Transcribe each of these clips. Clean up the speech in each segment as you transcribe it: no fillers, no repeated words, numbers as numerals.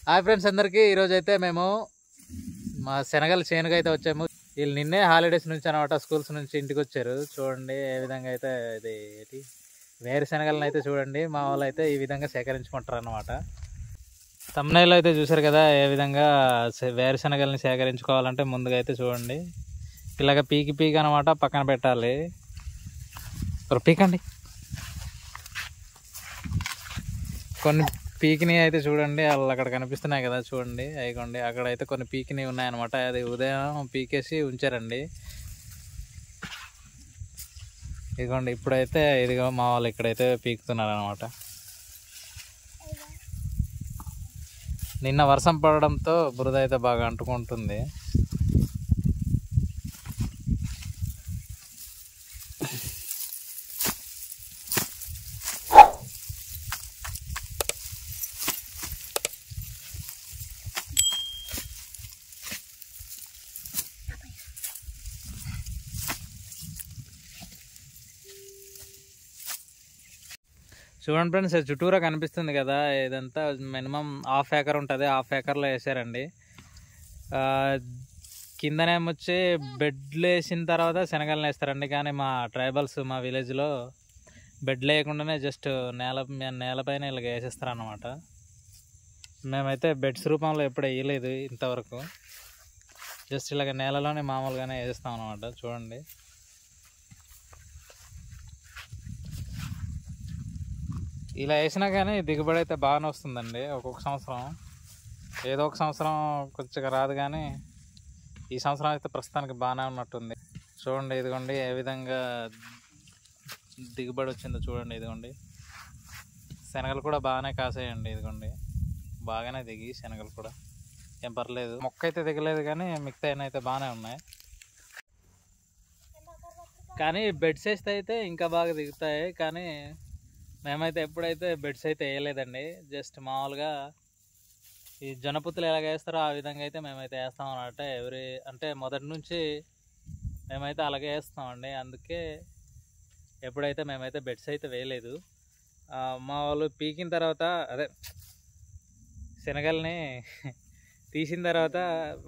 Hi friends అందరికీ ఈరోజు అయితే మేము మా శనగల చేనుగా అయితే వచ్చాము. వీళ్ళు నిన్నే హాలిడేస్ నుంచి అనమాట స్కూల్స్ నుంచి ఇంటికి వచ్చారు. చూడండి ఏ విధంగా అయితే ఇది ఏంటి వేరుశనగలను అయితే చూడండి మా వాళ్ళు అయితే ఈ విధంగా సేకరించుకుంటారు అన్నమాట. తమ్ముళ్ళు అయితే చూసారు కదా ఏ విధంగా వేరుశనగల్ని సేకరించుకోవాలంటే ముందుగా అయితే చూడండి ఇలాగ పీకి అనమాట పక్కన పెట్టాలి. పీకండి కొన్ని పీకిని అయితే చూడండి వాళ్ళు అక్కడ కనిపిస్తున్నాయి కదా చూడండి అయికోండి అక్కడైతే కొన్ని పీకిని ఉన్నాయన్నమాట. అది ఉదయం పీకేసి ఉంచారండి. ఇదిగోండి ఇప్పుడైతే ఇదిగో మా వాళ్ళు ఇక్కడైతే పీకుతున్నారు అనమాట. నిన్న వర్షం పడడంతో బురద అయితే బాగా అంటుకుంటుంది. చూడండి ఫ్రెండ్స్ చుట్టూరా కనిపిస్తుంది కదా ఇదంతా మినిమం హాఫ్ ఏకర్ ఉంటుంది. హాఫ్ ఏకర్లో వేసారండి. కిందనేమొచ్చి బెడ్లు వేసిన తర్వాత శనగలను వేస్తారండి. కానీ మా ట్రైబల్స్ మా విలేజ్లో బెడ్లు వేయకుండానే జస్ట్ నేలపైన ఇలాగ వేసేస్తారు అన్నమాట. మేమైతే బెడ్స్ రూపంలో ఎప్పుడు వేయలేదు ఇంతవరకు. జస్ట్ ఇలాగ నేలలోనే మామూలుగానే వేసేస్తాం అన్నమాట. చూడండి ఇలా వేసినా కానీ దిగుబడి అయితే బాగానే వస్తుందండి. ఒక్కొక్క సంవత్సరం ఏదో ఒక సంవత్సరం కొంచెం రాదు, కానీ ఈ సంవత్సరం అయితే ప్రస్తుతానికి బాగానే ఉన్నట్టుంది. చూడండి ఇదిగోండి ఏ విధంగా దిగుబడి వచ్చిందో చూడండి. ఇదిగోండి శనగలు కూడా బాగానే కాసాయండి. ఇదిగోండి బాగానే దిగి శనగలు కూడా ఏం పర్లేదు. మొక్క అయితే దిగలేదు కానీ మిగతా అయితే బాగానే ఉన్నాయి. కానీ బెడ్స్ వేస్తే అయితే ఇంకా బాగా దిగుతాయి. కానీ మేమైతే ఎప్పుడైతే బెడ్స్ అయితే వేయలేదండి. జస్ట్ మామూలుగా ఈ జొన్నపుత్తులు ఎలాగ వేస్తారో ఆ విధంగా అయితే మేమైతే వేస్తాం అన్నమాట. అంటే మొదటి నుంచి మేమైతే అలాగే వేస్తామండి. అందుకే ఎప్పుడైతే మేమైతే బెడ్స్ అయితే వేయలేదు. మా వాళ్ళు పీకిన తర్వాత అదే శనగల్ని తీసిన తర్వాత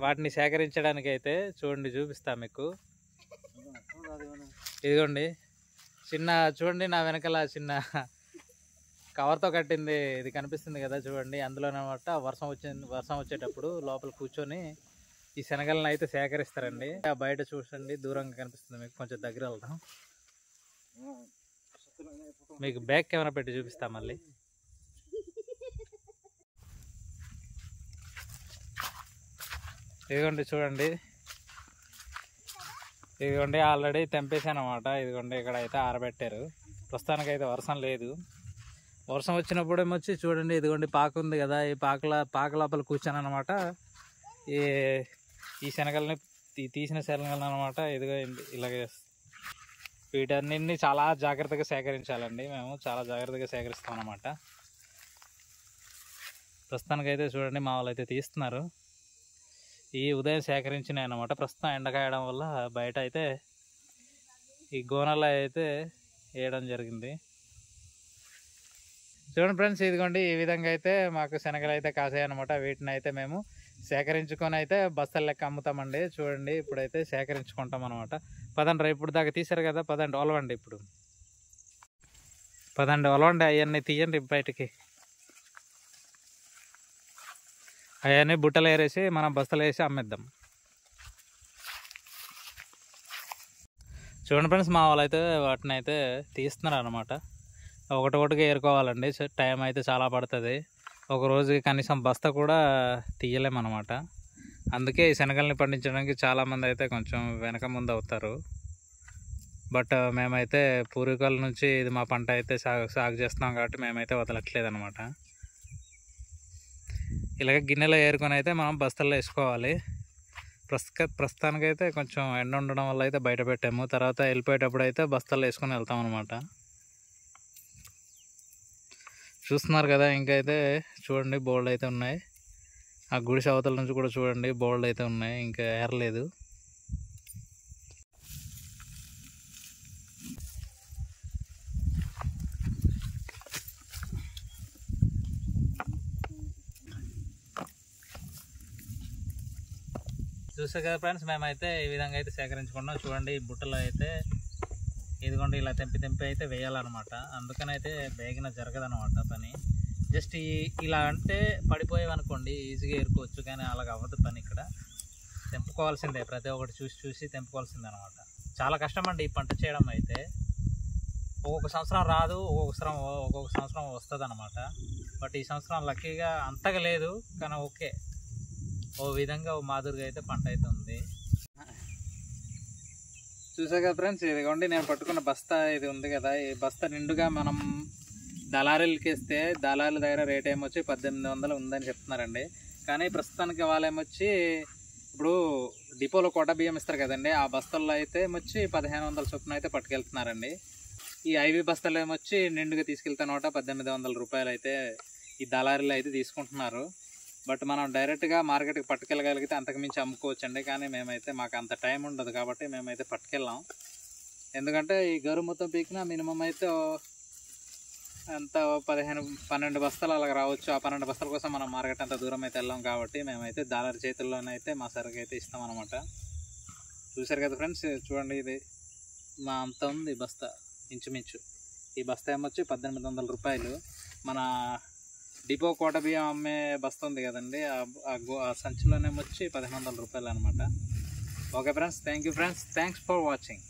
వాటిని సేకరించడానికి అయితే చూడండి చూపిస్తాను మీకు. ఇదిగోండి చూడండి నా వెనకాల చిన్న కవర్తో కట్టింది ఇది కనిపిస్తుంది కదా చూడండి. అందులోనమాట వర్షం వచ్చేటప్పుడు లోపల కూర్చొని ఈ శనగలను అయితే సేకరిస్తారండి. బయట చూడండి దూరంగా కనిపిస్తుంది మీకు. కొంచెం దగ్గర వెళ్దాం, మీకు బ్యాక్ కెమెరా పెట్టి చూపిస్తా మళ్ళీ. ఇదిగోండి చూడండి, ఇదిగోండి ఆల్రెడీ తెంపేసాను అనమాట. ఇదిగోండి ఇక్కడ అయితే ఆరబెట్టారు. ప్రస్తుతానికి అయితే వర్షం లేదు. వర్షం వచ్చినప్పుడు ఏమొచ్చి చూడండి ఇదిగోండి పాకు ఉంది కదా, ఈ పాక లోపల కూర్చాను అనమాట. ఈ శనగల్ని తీసిన శనగలను అనమాట. ఇదిగో ఇలాగే వీటన్నిటిని చాలా జాగ్రత్తగా సేకరించాలండి. మేము చాలా జాగ్రత్తగా సేకరిస్తాం అనమాట. ప్రస్తుతానికైతే చూడండి మా వాళ్ళు అయితే తీస్తున్నారు. ఈ ఉదయం సేకరించినాయి అనమాట. ప్రస్తుతం ఎండకాయడం వల్ల బయట అయితే ఈ గోనెలో అయితే వేయడం జరిగింది. చూడండి ఫ్రెండ్స్ ఇదిగోండి ఈ విధంగా అయితే మాకు శనగలు అయితే కాసాయి అనమాట. వీటిని అయితే మేము సేకరించుకొని అయితే బస్తాల లెక్క అమ్ముతామండి. చూడండి ఇప్పుడైతే సేకరించుకుంటాం అనమాట. పదండి ఇప్పుడు దాకా తీసారు కదా, పదండి ఒలవండి. ఇప్పుడు పదండి ఒలవండి, అవన్నీ తీయండి బయటికి. అవన్నీ బుట్టలు ఏరేసి మనం బస్తలు వేసి అమ్మేద్దాం. చూడండి ఫ్రెండ్స్ మా వాళ్ళు అయితే వాటిని అయితే తీస్తున్నారు అనమాట. ఒకటిగా ఏరుకోవాలండి. టైం అయితే చాలా పడుతుంది. ఒక రోజుకి కనీసం బస్తా కూడా తీయలేమన్నమాట. అందుకే ఈ శనగల్ని పండించడానికి చాలామంది అయితే కొంచెం వెనక ముందు అవుతారు. బట్ మేమైతే పూర్వీకుల నుంచి ఇది మా పంట అయితే సాగు చేస్తున్నాం కాబట్టి మేమైతే వదలట్లేదు అనమాట. ఇలాగ గిన్నెలో ఏరుకొని అయితే మనం బస్తాల్లో వేసుకోవాలి. ప్రస్తుతానికైతే కొంచెం ఎండ ఉండడం వల్ల అయితే బయట పెట్టాము. తర్వాత వెళ్ళిపోయేటప్పుడు అయితే బస్తాల్లో వేసుకొని వెళ్తాం అనమాట. చూస్తున్నారు కదా ఇంకైతే చూడండి బోల్డ్ అయితే ఉన్నాయి. ఆ గుడిసె అవతల నుంచి కూడా చూడండి బోల్డ్ అయితే ఉన్నాయి, ఇంకా ఏరలేదు. చూసా కదా ఫ్రెండ్స్, మేమైతే ఈ విధంగా అయితే సేకరించుకున్నాం. చూడండి ఈ బుట్టలో అయితే ఇదిగోండి ఇలా తెంపి అయితే వేయాలన్నమాట. అందుకనైతే బేగిన జరగదన్నమాట పని. జస్ట్ ఇలా అంటే పడిపోయేవనుకోండి ఈజీగా ఏరుకోవచ్చు, కానీ అలాగ అవ్వదు పని. ఇక్కడ తెంపుకోవాల్సిందే, ప్రతి ఒక్కటి చూసి తెంపుకోవాల్సిందే అనమాట. చాలా కష్టం అండి ఈ పంట చేయడం అయితే. ఒక్కొక్క సంవత్సరం రాదు, ఒక్కొక్క సంవత్సరం వస్తుంది అనమాట. బట్ ఈ సంవత్సరం లక్కీగా అంతగా లేదు, కానీ ఓకే, ఓ విధంగా ఓ మాదిరిగా అయితే పంట అయితే ఉంది. చూసాగా ఫ్రెండ్స్, ఇదిగోండి నేను పట్టుకున్న బస్తా ఇది ఉంది కదా, ఈ బస్తా నిండుగా మనం దళారీలకి ఇస్తే దళారుల దగ్గర రేట్ ఏమొచ్చి 1800 ఉందని చెప్తున్నారండి. కానీ ప్రస్తుతానికి వాళ్ళేమొచ్చి ఇప్పుడు డిపోలో కోట బియ్యం ఇస్తారు కదండి, ఆ బస్తాల్లో అయితే ఏమొచ్చి 1500 చొప్పున అయితే పట్టుకెళ్తున్నారండి. ఈ ఐవి బస్తాలు ఏమొచ్చి నిండుగా తీసుకెళ్తే నోట 1800 రూపాయలు అయితే ఈ దళారీలు అయితే తీసుకుంటున్నారు. బట్ మనం డైరెక్ట్గా మార్కెట్కి పట్టుకెళ్ళగలిగితే అంతకుమించి అమ్ముకోవచ్చండి. కానీ మేమైతే మాకు అంత టైం ఉండదు కాబట్టి మేమైతే పట్టుకెళ్ళాం. ఎందుకంటే ఈ గరువు మొత్తం పీకినా మినిమం అయితే అంత 12 బస్తాలు అలాగ రావచ్చు. ఆ 12 బస్తాల కోసం మనం మార్కెట్ అంత దూరం అయితే వెళ్ళాం కాబట్టి మేమైతే దళారీ చేతుల్లోనైతే మా సరుకు అయితే ఇస్తామన్నమాట. చూసారు కదా ఫ్రెండ్స్, చూడండి ఇది మా అంత ఉంది బస్తా ఇంచుమించు. ఈ బస్తా ఏమొచ్చి 1800 రూపాయలు. మన డిపో కోట బియ్యం అమ్మే బస్తా ఉంది కదండి, ఆ సంచిలోనేమొచ్చి 1500 రూపాయలు అనమాట. Okay friends, thank you friends, thanks for watching.